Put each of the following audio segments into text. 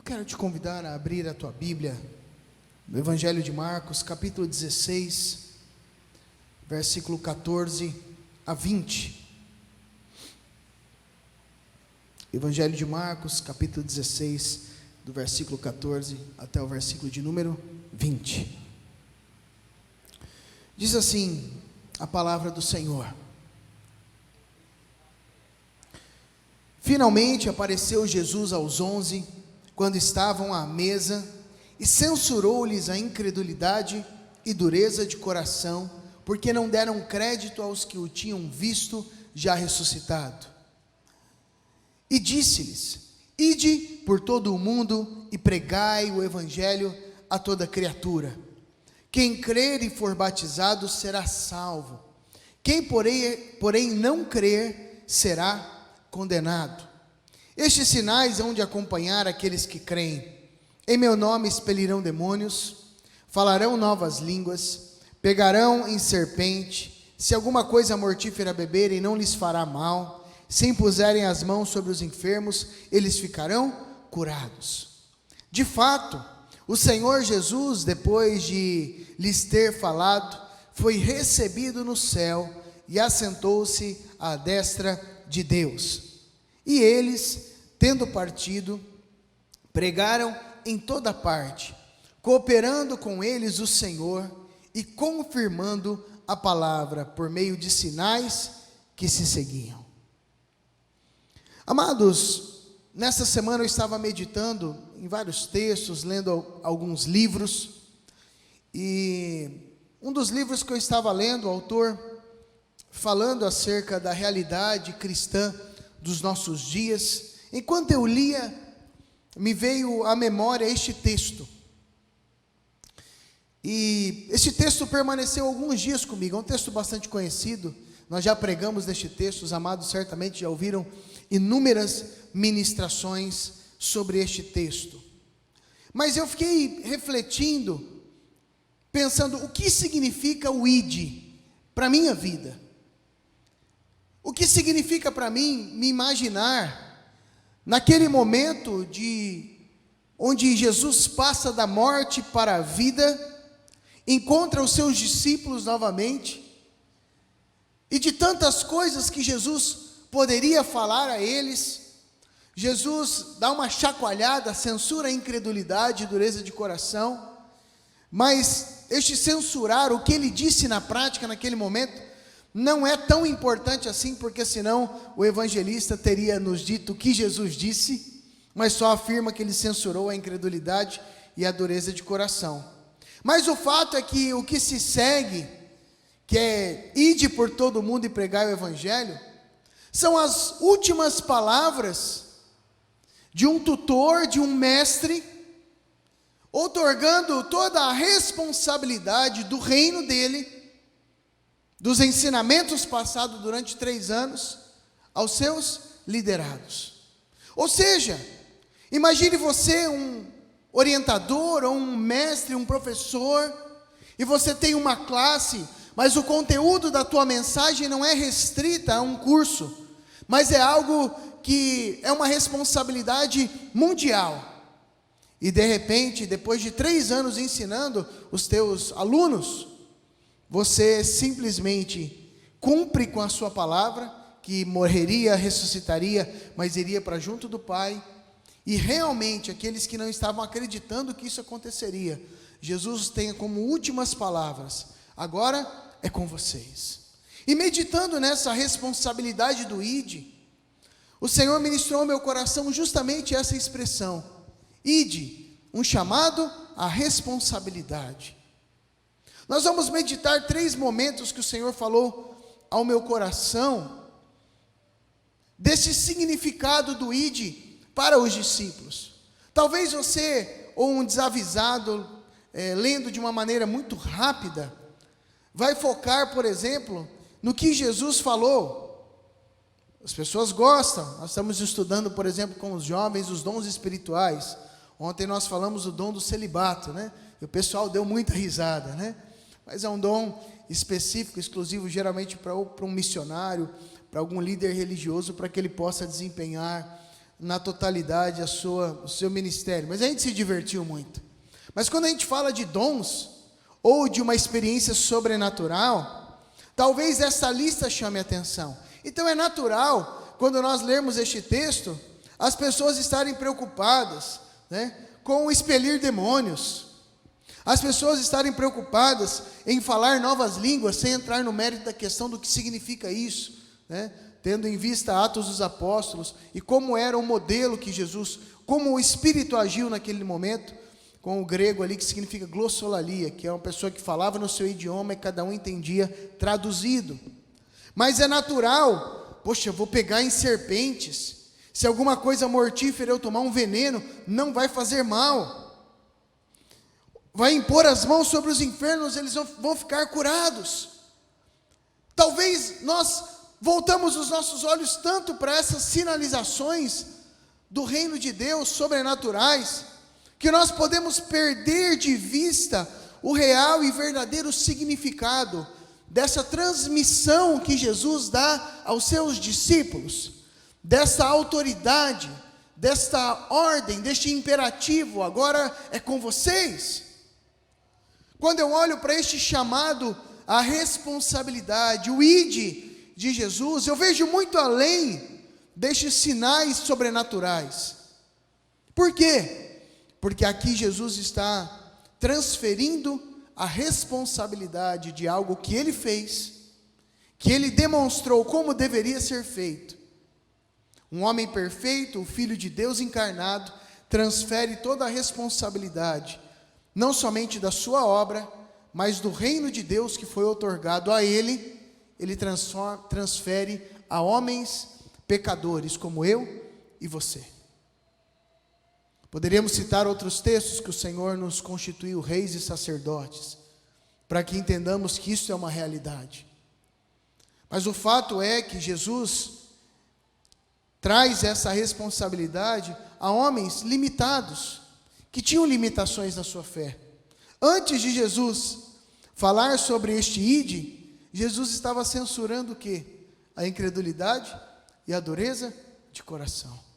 Quero te convidar a abrir a tua Bíblia no Evangelho de Marcos, capítulo 16, versículo 14 a 20. Evangelho de Marcos, capítulo 16, do versículo 14 até o versículo de número 20. Diz assim a palavra do Senhor: Finalmente apareceu Jesus aos 11, quando estavam à mesa, e censurou-lhes a incredulidade e dureza de coração, porque não deram crédito aos que o tinham visto já ressuscitado. E disse-lhes: Ide por todo o mundo e pregai o evangelho a toda criatura. Quem crer e for batizado será salvo. Quem porém não crer será condenado. Estes sinais hão de acompanhar aqueles que creem. Em meu nome expelirão demônios, falarão novas línguas, pegarão em serpente, se alguma coisa mortífera beberem não lhes fará mal, se impuserem as mãos sobre os enfermos, eles ficarão curados. De fato, o Senhor Jesus, depois de lhes ter falado, foi recebido no céu e assentou-se à destra de Deus. E eles, tendo partido, pregaram em toda parte, cooperando com eles o Senhor e confirmando a palavra por meio de sinais que se seguiam. Amados, nessa semana eu estava meditando em vários textos, lendo alguns livros, e um dos livros que eu estava lendo, o autor falando acerca da realidade cristã dos nossos dias, enquanto eu lia, me veio à memória este texto, e este texto permaneceu alguns dias comigo. É um texto bastante conhecido, nós já pregamos neste texto, os amados certamente já ouviram inúmeras ministrações sobre este texto, mas eu fiquei refletindo, pensando, o que significa o ID para a minha vida? O que significa para mim me imaginar naquele momento onde Jesus passa da morte para a vida, encontra os seus discípulos novamente, e de tantas coisas que Jesus poderia falar a eles, Jesus dá uma chacoalhada, censura a incredulidade e dureza de coração, mas este censurar, o que ele disse na prática naquele momento, não é tão importante assim, porque senão o evangelista teria nos dito o que Jesus disse, mas só afirma que ele censurou a incredulidade e a dureza de coração. Mas o fato é que o que se segue, que é ide por todo mundo e pregai o evangelho, são as últimas palavras de um tutor, de um mestre, outorgando toda a responsabilidade do reino dele, dos ensinamentos passados durante 3 anos, aos seus liderados. Ou seja, imagine você um orientador, ou um mestre, um professor, e você tem uma classe, mas o conteúdo da tua mensagem não é restrita a um curso, mas é algo que é uma responsabilidade mundial. E de repente, depois de 3 anos ensinando os teus alunos, você simplesmente cumpre com a sua palavra, que morreria, ressuscitaria, mas iria para junto do Pai, e realmente aqueles que não estavam acreditando que isso aconteceria, Jesus tem como últimas palavras: agora é com vocês. E meditando nessa responsabilidade do ID, o Senhor ministrou ao meu coração justamente essa expressão: ID, um chamado à responsabilidade. Nós vamos meditar 3 momentos que o Senhor falou ao meu coração, desse significado do ID para os discípulos. Talvez você, ou um desavisado, lendo de uma maneira muito rápida, vai focar, por exemplo, no que Jesus falou. As pessoas gostam, nós estamos estudando, por exemplo, com os jovens, os dons espirituais. Ontem nós falamos do dom do celibato, né? E o pessoal deu muita risada, né? Mas é um dom específico, exclusivo, geralmente para um missionário, para algum líder religioso, para que ele possa desempenhar na totalidade o seu ministério, mas a gente se divertiu muito. Mas quando a gente fala de dons, ou de uma experiência sobrenatural, talvez essa lista chame a atenção. Então é natural, quando nós lermos este texto, as pessoas estarem preocupadas, né, com o expelir demônios, as pessoas estarem preocupadas em falar novas línguas, sem entrar no mérito da questão do que significa isso, né, tendo em vista Atos dos Apóstolos, e como era o modelo que Jesus, como o Espírito agiu naquele momento, com o grego ali que significa glossolalia, que é uma pessoa que falava no seu idioma e cada um entendia traduzido. Mas é natural, poxa, eu vou pegar em serpentes, se alguma coisa mortífera eu tomar um veneno, não vai fazer mal. Vai impor as mãos sobre os enfermos, eles vão ficar curados. Talvez nós voltamos os nossos olhos tanto para essas sinalizações do reino de Deus, sobrenaturais, que nós podemos perder de vista o real e verdadeiro significado dessa transmissão que Jesus dá aos seus discípulos, dessa autoridade, desta ordem, deste imperativo, agora é com vocês. Quando eu olho para este chamado à responsabilidade, o ide de Jesus, eu vejo muito além destes sinais sobrenaturais. Por quê? Porque aqui Jesus está transferindo a responsabilidade de algo que ele fez, que ele demonstrou como deveria ser feito. Um homem perfeito, o Filho de Deus encarnado, transfere toda a responsabilidade, não somente da sua obra, mas do reino de Deus que foi outorgado a ele. Ele transfere a homens pecadores como eu e você. Poderíamos citar outros textos que o Senhor nos constituiu reis e sacerdotes, para que entendamos que isso é uma realidade. Mas o fato é que Jesus traz essa responsabilidade a homens limitados, que tinham limitações na sua fé. Antes de Jesus falar sobre este ide, Jesus estava censurando o quê? A incredulidade e a dureza de coração.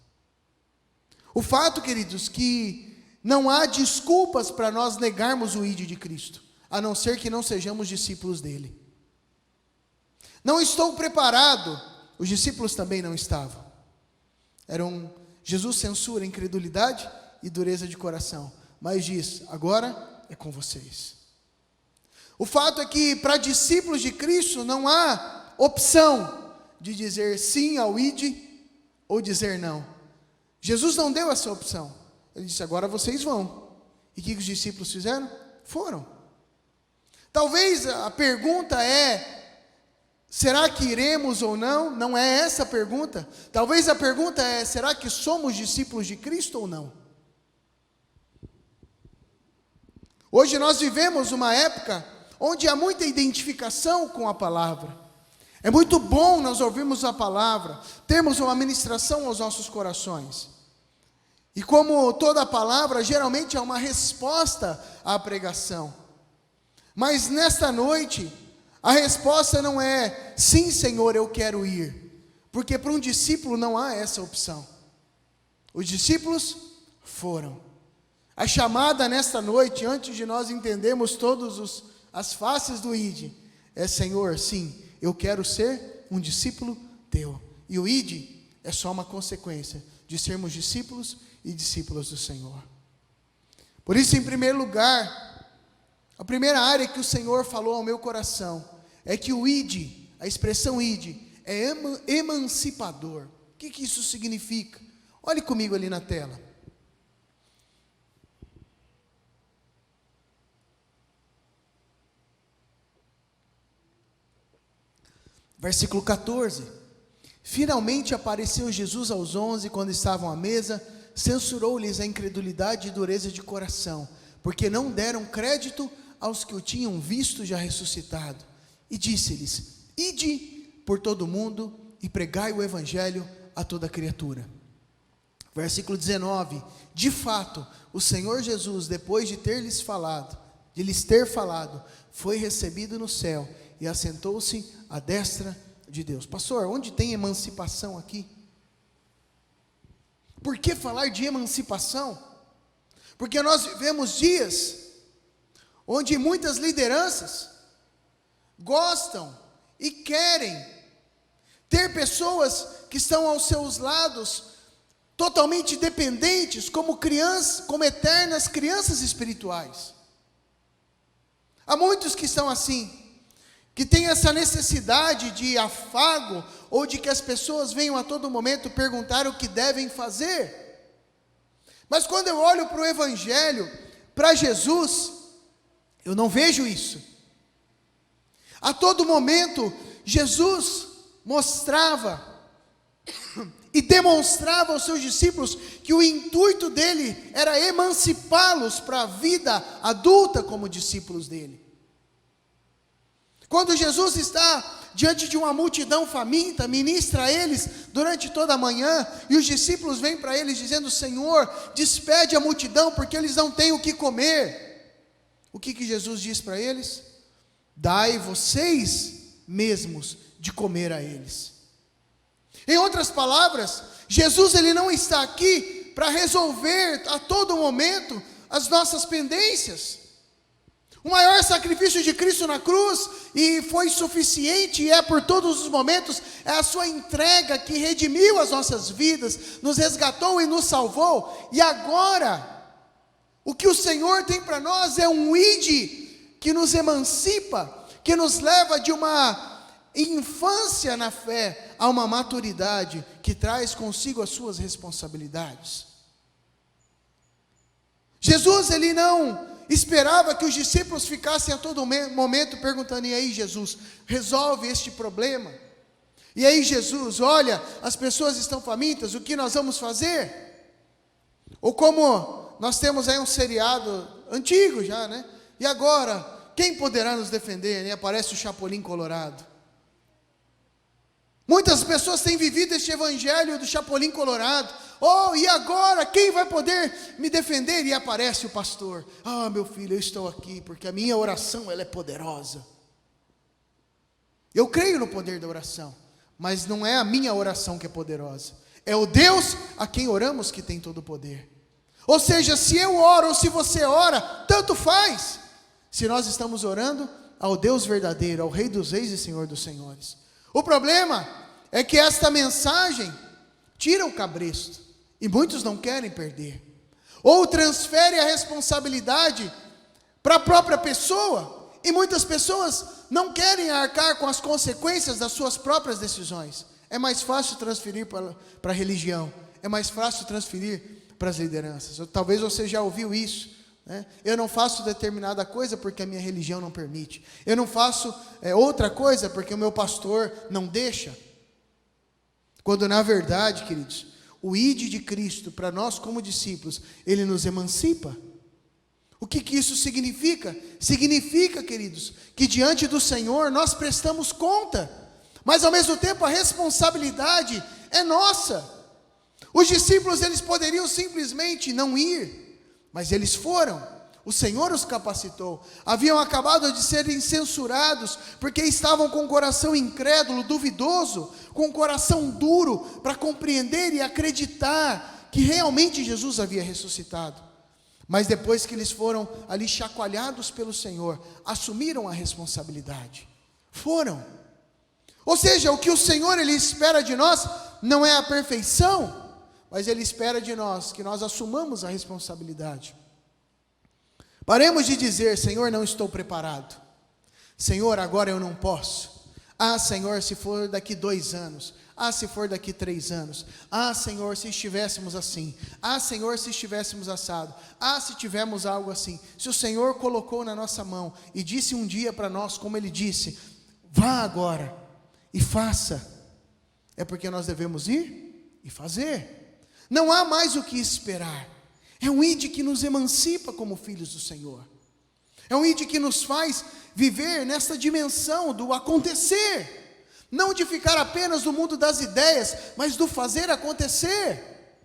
O fato, queridos, que não há desculpas para nós negarmos o ide de Cristo, a não ser que não sejamos discípulos dele. Não estou preparado, os discípulos também não estavam. Jesus censura a incredulidade e dureza de coração, mas diz, agora é com vocês. O fato é que para discípulos de Cristo não há opção de dizer sim ao ide ou dizer não. Jesus não deu essa opção. Ele disse, agora vocês vão. E o que os discípulos fizeram? Foram. Talvez a pergunta é, será que iremos ou não? Não é essa a pergunta. Talvez a pergunta é, será que somos discípulos de Cristo ou não? Hoje nós vivemos uma época onde há muita identificação com a palavra. É muito bom nós ouvirmos a palavra, termos uma ministração aos nossos corações. E como toda palavra, geralmente é uma resposta à pregação. Mas nesta noite, a resposta não é, sim, Senhor, eu quero ir. Porque para um discípulo não há essa opção. Os discípulos foram. A chamada nesta noite, antes de nós entendermos todas as faces do ide, é, Senhor, sim, eu quero ser um discípulo teu. E o ide é só uma consequência de sermos discípulos e discípulos do Senhor. Por isso, em primeiro lugar, a primeira área que o Senhor falou ao meu coração é que o ide, a expressão ide, é emancipador. O que isso significa? Olhe comigo ali na tela. Versículo 14. Finalmente apareceu Jesus aos 11, quando estavam à mesa, censurou-lhes a incredulidade e dureza de coração, porque não deram crédito aos que o tinham visto já ressuscitado. E disse-lhes, ide por todo o mundo e pregai o evangelho a toda criatura. Versículo 19. De fato, o Senhor Jesus, depois de lhes ter falado, foi recebido no céu e assentou-se à destra de Deus. Pastor, onde tem emancipação aqui? Por que falar de emancipação? Porque nós vivemos dias onde muitas lideranças gostam e querem ter pessoas que estão aos seus lados totalmente dependentes, como crianças, como eternas crianças espirituais. Há muitos que estão assim, que têm essa necessidade de afago, ou de que as pessoas venham a todo momento perguntar o que devem fazer. Mas quando eu olho para o Evangelho, para Jesus, eu não vejo isso. A todo momento, Jesus mostrava e demonstrava aos seus discípulos que o intuito dele era emancipá-los para a vida adulta como discípulos dele. Quando Jesus está diante de uma multidão faminta, ministra a eles durante toda a manhã, e os discípulos vêm para eles dizendo: Senhor, despede a multidão, porque eles não têm o que comer. O que Jesus diz para eles? Dai vocês mesmos de comer a eles. Em outras palavras, Jesus ele não está aqui para resolver a todo momento as nossas pendências. O maior sacrifício de Cristo na cruz, e foi suficiente, e é por todos os momentos, é a sua entrega que redimiu as nossas vidas, nos resgatou e nos salvou. E agora, o que o Senhor tem para nós é um ide que nos emancipa, que nos leva de uma infância na fé a uma maturidade que traz consigo as suas responsabilidades. Jesus, ele não esperava que os discípulos ficassem a todo momento perguntando: e aí, Jesus, resolve este problema? E aí, Jesus, olha, as pessoas estão famintas, o que nós vamos fazer? Ou como nós temos aí um seriado antigo já, né? E agora, quem poderá nos defender? E aparece o Chapolin Colorado. Muitas pessoas têm vivido este evangelho do Chapolin Colorado. Oh, e agora, quem vai poder me defender? E aparece o pastor: ah, meu filho, eu estou aqui, porque a minha oração, ela é poderosa. Eu creio no poder da oração, mas não é a minha oração que é poderosa, é o Deus a quem oramos que tem todo o poder. Ou seja, se eu oro ou se você ora, tanto faz, se nós estamos orando ao Deus verdadeiro, ao Rei dos Reis e Senhor dos Senhores. O problema é que esta mensagem tira o cabresto, e muitos não querem perder, ou transfere a responsabilidade para a própria pessoa, e muitas pessoas não querem arcar com as consequências das suas próprias decisões. É mais fácil transferir para a religião, é mais fácil transferir para as lideranças. Talvez você já ouviu isso, né? Eu não faço determinada coisa porque a minha religião não permite, eu não faço outra coisa porque o meu pastor não deixa. Quando na verdade, queridos, o ide de Cristo para nós como discípulos, ele nos emancipa. O que isso significa? Significa, queridos, que diante do Senhor nós prestamos conta, mas ao mesmo tempo a responsabilidade é nossa. Os discípulos, eles poderiam simplesmente não ir, mas eles foram. O Senhor os capacitou. Haviam acabado de serem censurados, porque estavam com o coração incrédulo, duvidoso, com o coração duro, para compreender e acreditar que realmente Jesus havia ressuscitado. Mas depois que eles foram ali chacoalhados pelo Senhor, assumiram a responsabilidade. Foram. Ou seja, o que o Senhor ele espera de nós não é a perfeição, mas Ele espera de nós que nós assumamos a responsabilidade. Paremos de dizer: Senhor, não estou preparado. Senhor, agora eu não posso. Ah, Senhor, se for daqui 2 anos. Ah, se for daqui 3 anos. Ah, Senhor, se estivéssemos assim. Ah, Senhor, se estivéssemos assado. Ah, se tivermos algo assim. Se o Senhor colocou na nossa mão e disse um dia para nós, como Ele disse: vá agora e faça. É porque nós devemos ir e fazer. Não há mais o que esperar. É um ide que nos emancipa como filhos do Senhor. É um ide que nos faz viver nesta dimensão do acontecer. Não de ficar apenas no mundo das ideias, mas do fazer acontecer.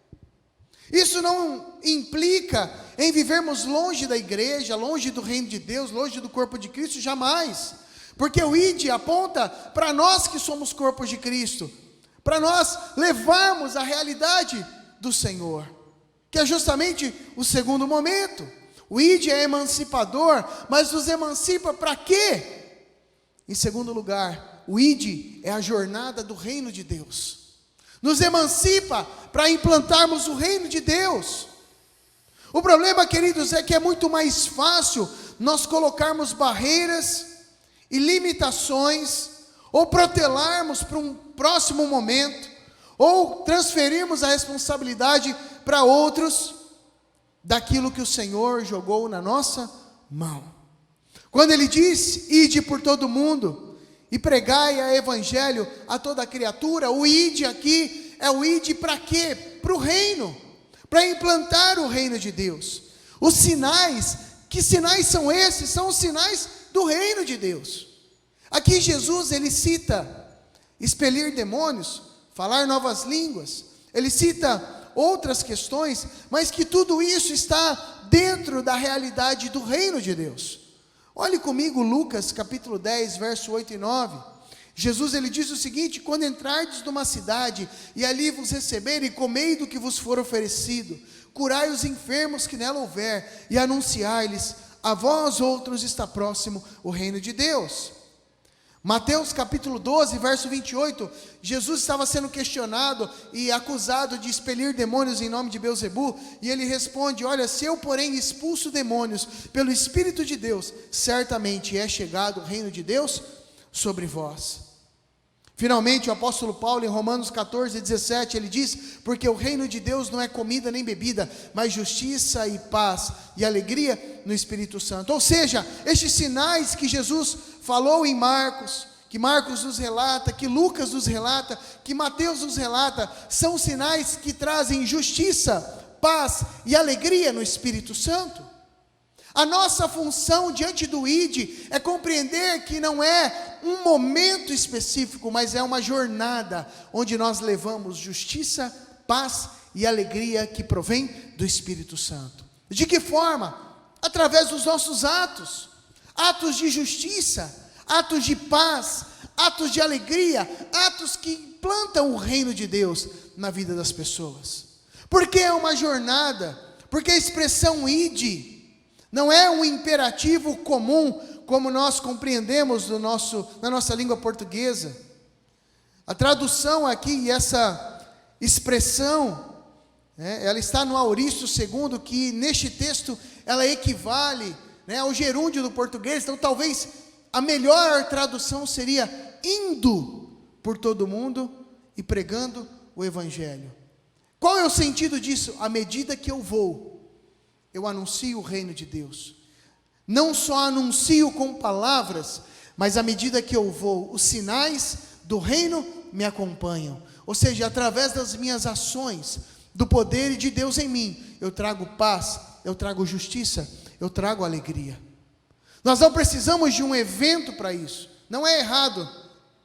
Isso não implica em vivermos longe da igreja, longe do reino de Deus, longe do corpo de Cristo, jamais. Porque o ide aponta para nós que somos corpo de Cristo, para nós levarmos a realidade do Senhor, que é justamente o segundo momento. O ide é emancipador, mas nos emancipa para quê? Em segundo lugar, o ide é a jornada do reino de Deus. Nos emancipa para implantarmos o reino de Deus. O problema, queridos, é que é muito mais fácil nós colocarmos barreiras e limitações, ou protelarmos para um próximo momento, ou transferirmos a responsabilidade para outros, daquilo que o Senhor jogou na nossa mão. Quando Ele diz, ide por todo mundo, e pregai o evangelho a toda criatura, o ide aqui, é o ide para quê? Para o reino, para implantar o reino de Deus. Os sinais, que sinais são esses? São os sinais do reino de Deus. Aqui Jesus, Ele cita expelir demônios, falar novas línguas, Ele cita outras questões, mas que tudo isso está dentro da realidade do reino de Deus. Olhe comigo Lucas capítulo 10, verso 8 e 9. Jesus, Ele diz o seguinte: quando entrardes numa cidade, e ali vos receberem, comei do que vos for oferecido, curai os enfermos que nela houver, e anunciai-lhes, a vós outros está próximo o reino de Deus. Mateus capítulo 12, verso 28, Jesus estava sendo questionado e acusado de expelir demônios em nome de Belzebu, e ele responde: olha, se eu porém expulso demônios pelo Espírito de Deus, certamente é chegado o reino de Deus sobre vós. Finalmente, o apóstolo Paulo, em Romanos 14, 17, ele diz: porque o reino de Deus não é comida nem bebida, mas justiça e paz e alegria no Espírito Santo. Ou seja, estes sinais que Jesus falou em Marcos, que Marcos nos relata, que Lucas nos relata, que Mateus nos relata, são sinais que trazem justiça, paz e alegria no Espírito Santo. A nossa função diante do ide é compreender que não é um momento específico, mas é uma jornada onde nós levamos justiça, paz e alegria que provém do Espírito Santo. De que forma? Através dos nossos atos, atos de justiça, atos de paz, atos de alegria, atos que implantam o reino de Deus na vida das pessoas. Porque é uma jornada, porque a expressão ide não é um imperativo comum, como nós compreendemos na nossa língua portuguesa. A tradução aqui, essa expressão, ela está no Auristo II, que neste texto, ela equivale ao gerúndio do português. Então talvez a melhor tradução seria indo por todo mundo e pregando o Evangelho. Qual é o sentido disso? À medida que eu vou, eu anuncio o reino de Deus. Não só anuncio com palavras, mas à medida que eu vou, os sinais do reino me acompanham. Ou seja, através das minhas ações, do poder de Deus em mim, eu trago paz, eu trago justiça, eu trago alegria. Nós não precisamos de um evento para isso. Não é errado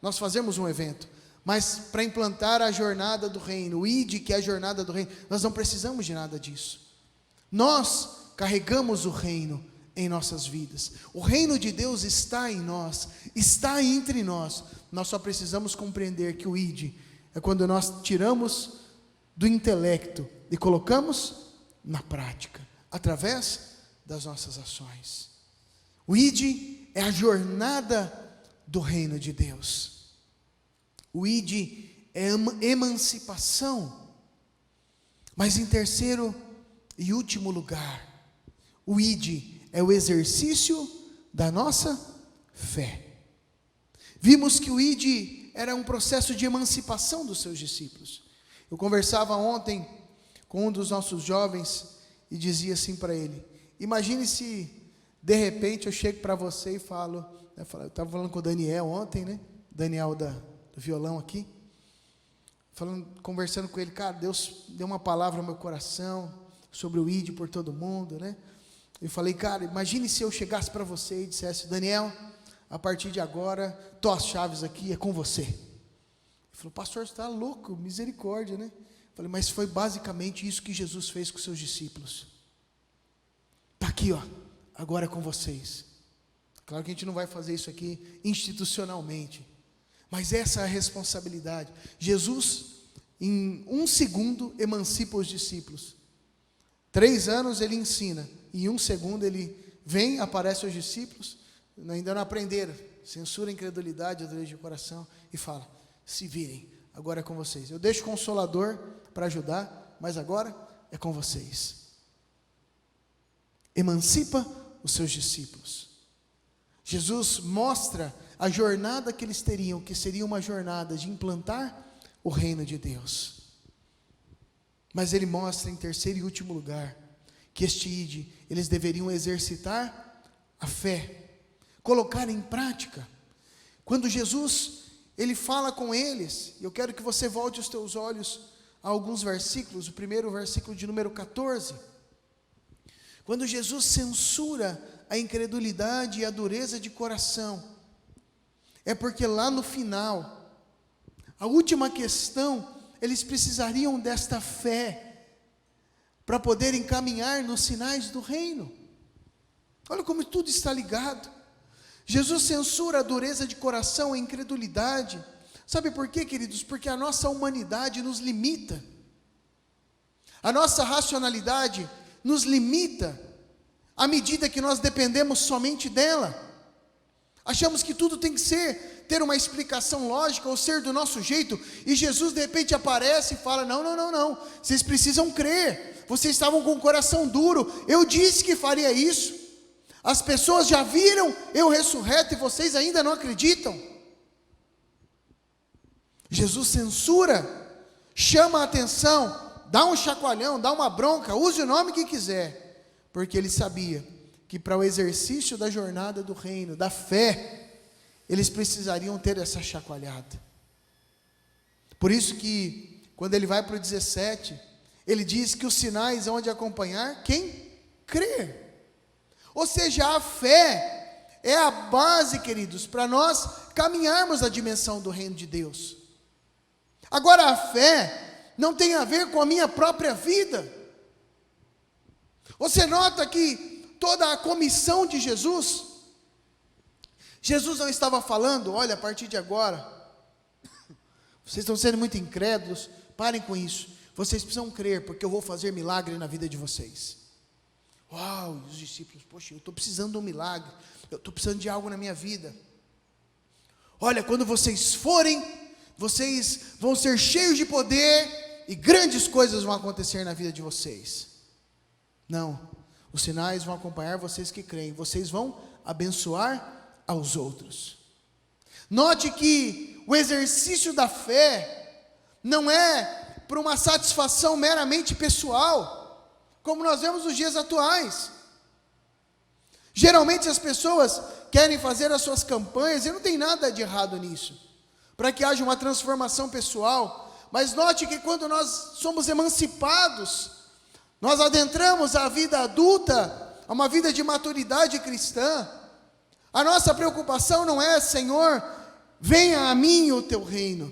nós fazermos um evento, mas para implantar a jornada do reino, o ide, que é a jornada do reino, nós não precisamos de nada disso. Nós carregamos o reino em nossas vidas. O reino de Deus está em nós, está entre nós. Nós só precisamos compreender que o ide é quando nós tiramos do intelecto e colocamos na prática, através das nossas ações. O ide é a jornada do reino de Deus. O ide é emancipação. Mas em terceiro e último lugar, o ide é o exercício da nossa fé. Vimos que o ide era um processo de emancipação dos seus discípulos. Eu conversava ontem com um dos nossos jovens e dizia assim para ele: imagine se de repente eu chego para você e falo, eu estava falando com o Daniel ontem, né? Daniel do violão aqui, conversando com ele, cara, Deus deu uma palavra no meu coração sobre o ide por todo mundo, né? Eu falei, cara, imagine se eu chegasse para você e dissesse: Daniel, a partir de agora, tuas chaves aqui é com você. Ele falou: pastor, você está louco, misericórdia, né? Eu falei: mas foi basicamente isso que Jesus fez com seus discípulos. Está aqui, ó, agora é com vocês. Claro que a gente não vai fazer isso aqui institucionalmente, mas essa é a responsabilidade. Jesus, em 1 segundo, emancipa os discípulos. 3 anos ele ensina, em 1 segundo ele vem, aparece aos discípulos, ainda não aprenderam, censura a incredulidade, a dureza de coração, e fala: se virem, agora é com vocês. Eu deixo o Consolador para ajudar, mas agora é com vocês. Emancipa os seus discípulos. Jesus mostra a jornada que eles teriam, que seria uma jornada de implantar o reino de Deus. Mas ele mostra em terceiro e último lugar, que este ide, eles deveriam exercitar a fé, colocar em prática. Quando Jesus, ele fala com eles, eu quero que você volte os teus olhos a alguns versículos, o primeiro versículo de número 14, quando Jesus censura a incredulidade e a dureza de coração, é porque lá no final, a última questão, eles precisariam desta fé, para poderem caminhar nos sinais do reino. Olha como tudo está ligado. Jesus censura a dureza de coração, a incredulidade. Sabe por quê, queridos? Porque a nossa humanidade nos limita. A nossa racionalidade nos limita, à medida que nós dependemos somente dela. Achamos que tudo tem que ter uma explicação lógica, ou ser do nosso jeito, e Jesus de repente aparece e fala: não, vocês precisam crer, vocês estavam com o coração duro, eu disse que faria isso, as pessoas já viram eu ressurreto e vocês ainda não acreditam. Jesus censura, chama a atenção, dá um chacoalhão, dá uma bronca, use o nome que quiser, porque ele sabia que para o exercício da jornada do reino, da fé, eles precisariam ter essa chacoalhada. Por isso que, quando ele vai para o 17, ele diz que os sinais hão de acompanhar quem crer. Ou seja, a fé é a base, queridos, para nós caminharmos na dimensão do reino de Deus. Agora, a fé não tem a ver com a minha própria vida. Você nota que toda a comissão de Jesus não estava falando: olha, a partir de agora, vocês estão sendo muito incrédulos, parem com isso, vocês precisam crer, porque eu vou fazer milagre na vida de vocês. Uau, e os discípulos: poxa, eu estou precisando de um milagre, eu estou precisando de algo na minha vida. Olha, quando vocês forem, vocês vão ser cheios de poder, e grandes coisas vão acontecer na vida de vocês. Não, os sinais vão acompanhar vocês que creem, vocês vão abençoar aos outros. Note que o exercício da fé não é por uma satisfação meramente pessoal, como nós vemos nos dias atuais. Geralmente as pessoas querem fazer as suas campanhas, e não tem nada de errado nisso, para que haja uma transformação pessoal, mas note que quando nós somos emancipados, nós adentramos a vida adulta, a uma vida de maturidade cristã, a nossa preocupação não é: Senhor, venha a mim o teu reino,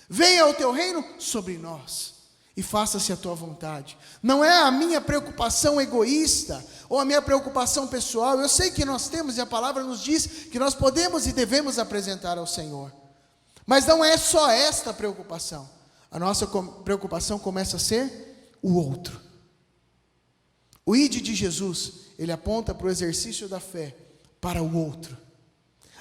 venha o teu reino sobre nós, e faça-se a tua vontade. Não é a minha preocupação egoísta, ou a minha preocupação pessoal. Eu sei que nós temos, e a palavra nos diz, que nós podemos e devemos apresentar ao Senhor, mas não é só esta preocupação. A nossa preocupação começa a ser o outro. O ide de Jesus, ele aponta para o exercício da fé, para o outro.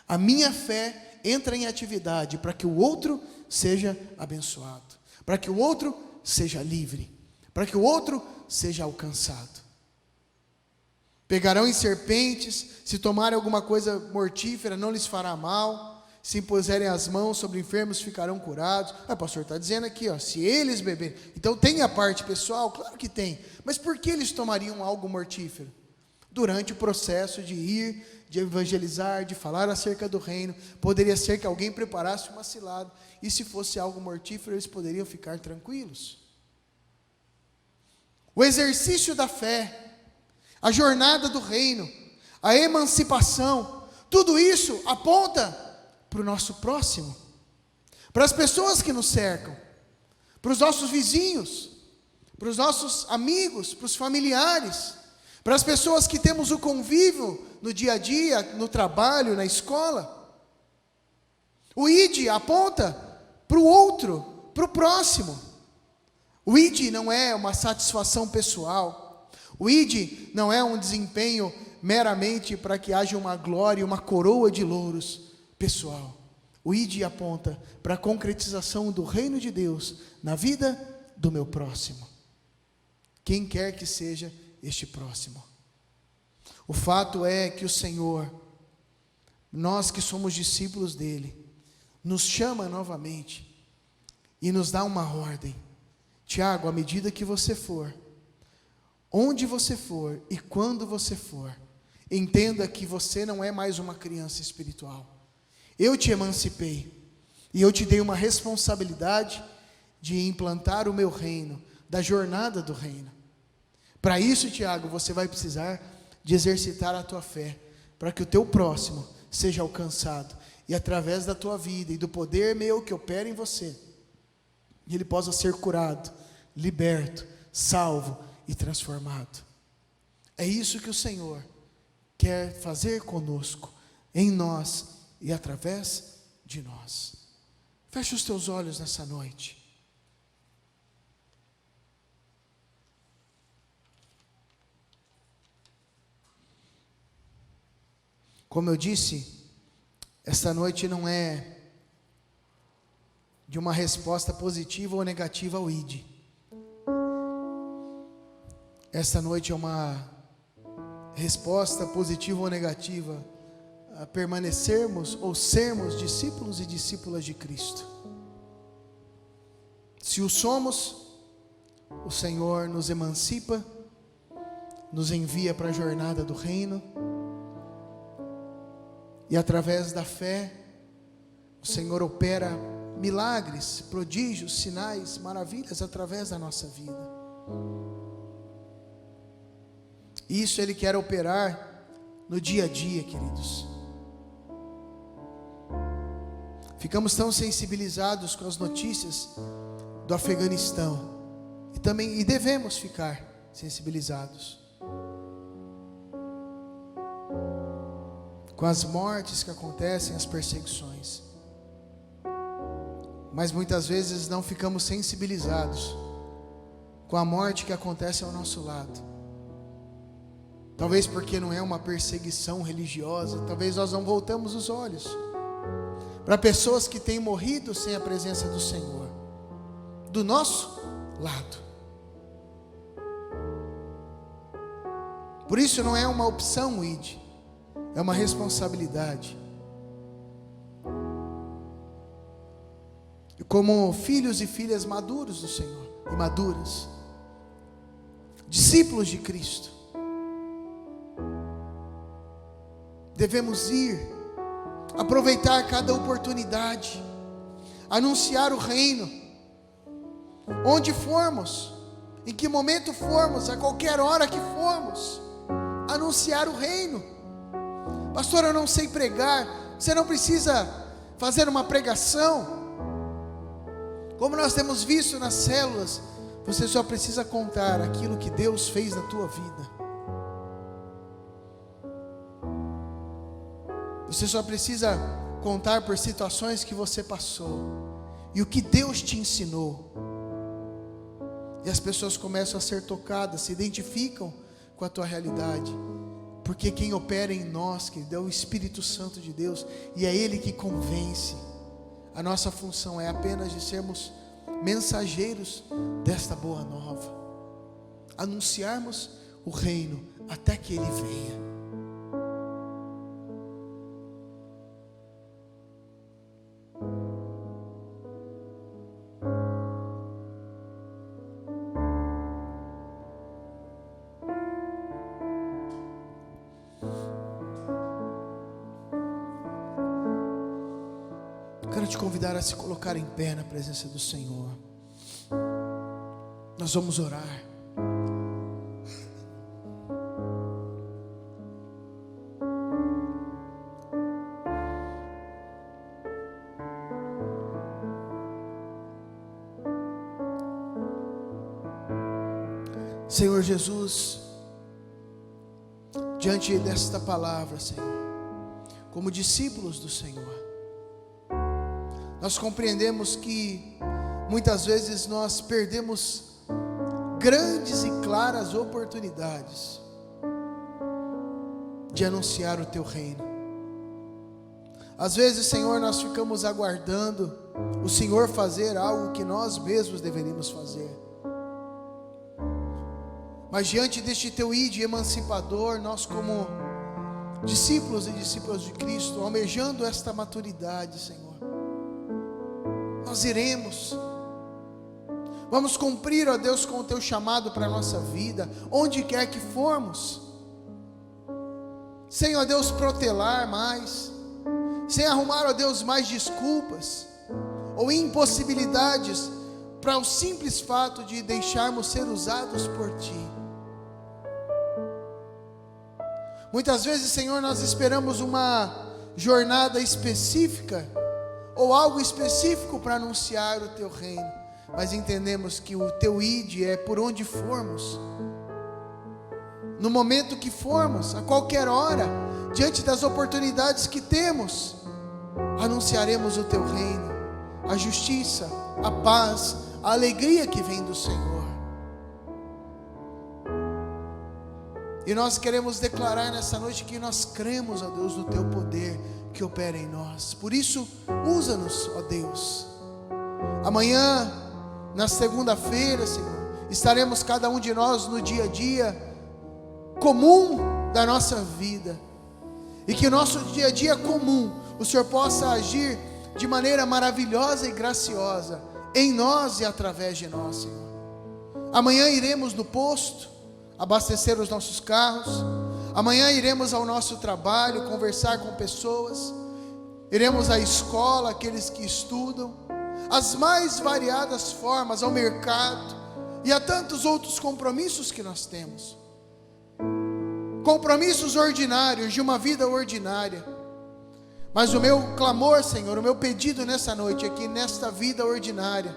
A minha fé entra em atividade para que o outro seja abençoado, para que o outro seja livre, para que o outro seja alcançado. Pegarão em serpentes, se tomarem alguma coisa mortífera, não lhes fará mal, se impuserem as mãos sobre enfermos, ficarão curados. O pastor está dizendo aqui, se eles beberem, então tem a parte pessoal? Claro que tem, mas por que eles tomariam algo mortífero? Durante o processo de ir, de evangelizar, de falar acerca do reino, poderia ser que alguém preparasse uma cilada, e se fosse algo mortífero, eles poderiam ficar tranquilos. O exercício da fé, a jornada do reino, a emancipação, tudo isso aponta para o nosso próximo, para as pessoas que nos cercam, para os nossos vizinhos, para os nossos amigos, para os familiares, para as pessoas que temos o convívio no dia a dia, no trabalho, na escola. O ide aponta para o outro, para o próximo. O ID não é uma satisfação pessoal. O ID não é um desempenho meramente para que haja uma glória, uma coroa de louros pessoal. O ID aponta para a concretização do reino de Deus na vida do meu próximo. Quem quer que seja este próximo. O fato é que o Senhor, nós que somos discípulos dele, nos chama novamente e nos dá uma ordem. Tiago, à medida que você for, onde você for e quando você for, entenda que você não é mais uma criança espiritual. Eu te emancipei e eu te dei uma responsabilidade de implantar o meu reino, da jornada do reino. Para isso, Tiago, você vai precisar de exercitar a tua fé, para que o teu próximo seja alcançado, e através da tua vida e do poder meu que opera em você, ele possa ser curado, liberto, salvo e transformado. É isso que o Senhor quer fazer conosco, em nós e através de nós. Feche os teus olhos nessa noite. Como eu disse, esta noite não é de uma resposta positiva ou negativa ao ID. Esta noite é uma resposta positiva ou negativa a permanecermos ou sermos discípulos e discípulas de Cristo. Se o somos, o Senhor nos emancipa, nos envia para a jornada do reino, e através da fé, o Senhor opera milagres, prodígios, sinais, maravilhas através da nossa vida. Isso Ele quer operar no dia a dia, queridos. Ficamos tão sensibilizados com as notícias do Afeganistão, e devemos ficar sensibilizados com as mortes que acontecem, as perseguições. Mas muitas vezes não ficamos sensibilizados com a morte que acontece ao nosso lado. Talvez porque não é uma perseguição religiosa, talvez nós não voltamos os olhos para pessoas que têm morrido sem a presença do Senhor, do nosso lado. Por isso não é uma opção, ID. É uma responsabilidade. E como filhos e filhas maduros do Senhor, e maduras, discípulos de Cristo, devemos ir, aproveitar cada oportunidade, anunciar o reino, onde formos, em que momento formos, a qualquer hora que formos, anunciar o reino. Pastor, eu não sei pregar. Você não precisa fazer uma pregação. Como nós temos visto nas células, você só precisa contar aquilo que Deus fez na tua vida. Você só precisa contar por situações que você passou e o que Deus te ensinou. E as pessoas começam a ser tocadas, se identificam com a tua realidade. Porque quem opera em nós, querido, é o Espírito Santo de Deus, e é Ele que convence. A nossa função é apenas de sermos mensageiros desta boa nova, anunciarmos o reino até que Ele venha. Quero te convidar a se colocar em pé na presença do Senhor. Nós vamos orar. Senhor Jesus, diante desta palavra, Senhor, como discípulos do Senhor, nós compreendemos que muitas vezes nós perdemos grandes e claras oportunidades de anunciar o teu reino. Às vezes, Senhor, nós ficamos aguardando o Senhor fazer algo que nós mesmos deveríamos fazer. Mas diante deste teu ide emancipador, nós como discípulos e discípulas de Cristo, almejando esta maturidade, Senhor, nós iremos, vamos cumprir, ó Deus, com o teu chamado para a nossa vida, onde quer que formos, sem, ó Deus, protelar mais, sem arrumar, ó Deus, mais desculpas ou impossibilidades para o simples fato de deixarmos ser usados por Ti. Muitas vezes, Senhor, nós esperamos uma jornada específica ou algo específico para anunciar o teu reino, mas entendemos que o teu ide é por onde formos, no momento que formos, a qualquer hora, diante das oportunidades que temos, anunciaremos o teu reino, a justiça, a paz, a alegria que vem do Senhor. E nós queremos declarar nessa noite que nós cremos, ó Deus, no teu poder que opera em nós. Por isso, usa-nos, ó Deus. Amanhã, na segunda-feira, Senhor, estaremos cada um de nós no dia a dia comum da nossa vida. E que o nosso dia a dia comum, o Senhor possa agir de maneira maravilhosa e graciosa em nós e através de nós, Senhor. Amanhã iremos no posto abastecer os nossos carros. Amanhã iremos ao nosso trabalho, conversar com pessoas. Iremos à escola, aqueles que estudam, as mais variadas formas, ao mercado e a tantos outros compromissos que nós temos. Compromissos ordinários de uma vida ordinária. Mas o meu clamor, Senhor, o meu pedido nessa noite é que nesta vida ordinária,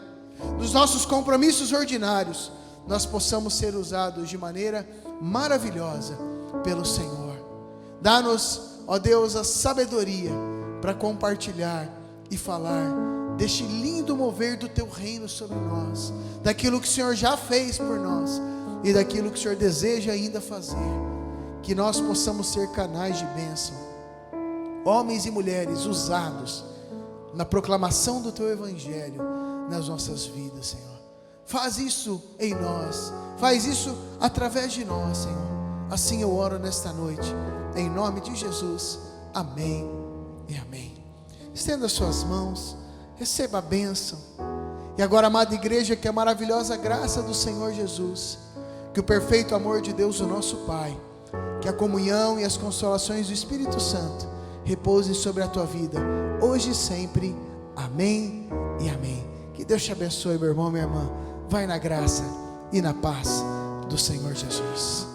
nos nossos compromissos ordinários, nós possamos ser usados de maneira maravilhosa pelo Senhor. Dá-nos, ó Deus, a sabedoria para compartilhar e falar deste lindo mover do teu reino sobre nós, daquilo que o Senhor já fez por nós e daquilo que o Senhor deseja ainda fazer. Que nós possamos ser canais de bênção, homens e mulheres usados na proclamação do teu evangelho nas nossas vidas, Senhor. Faz isso em nós, faz isso através de nós, Senhor. Assim eu oro nesta noite, em nome de Jesus, amém e amém. Estenda suas mãos, receba a bênção. E agora, amada igreja, que a maravilhosa graça do Senhor Jesus, que o perfeito amor de Deus, o nosso Pai, que a comunhão e as consolações do Espírito Santo repousem sobre a tua vida, hoje e sempre, amém e amém. Que Deus te abençoe, meu irmão, minha irmã. Vai na graça e na paz do Senhor Jesus.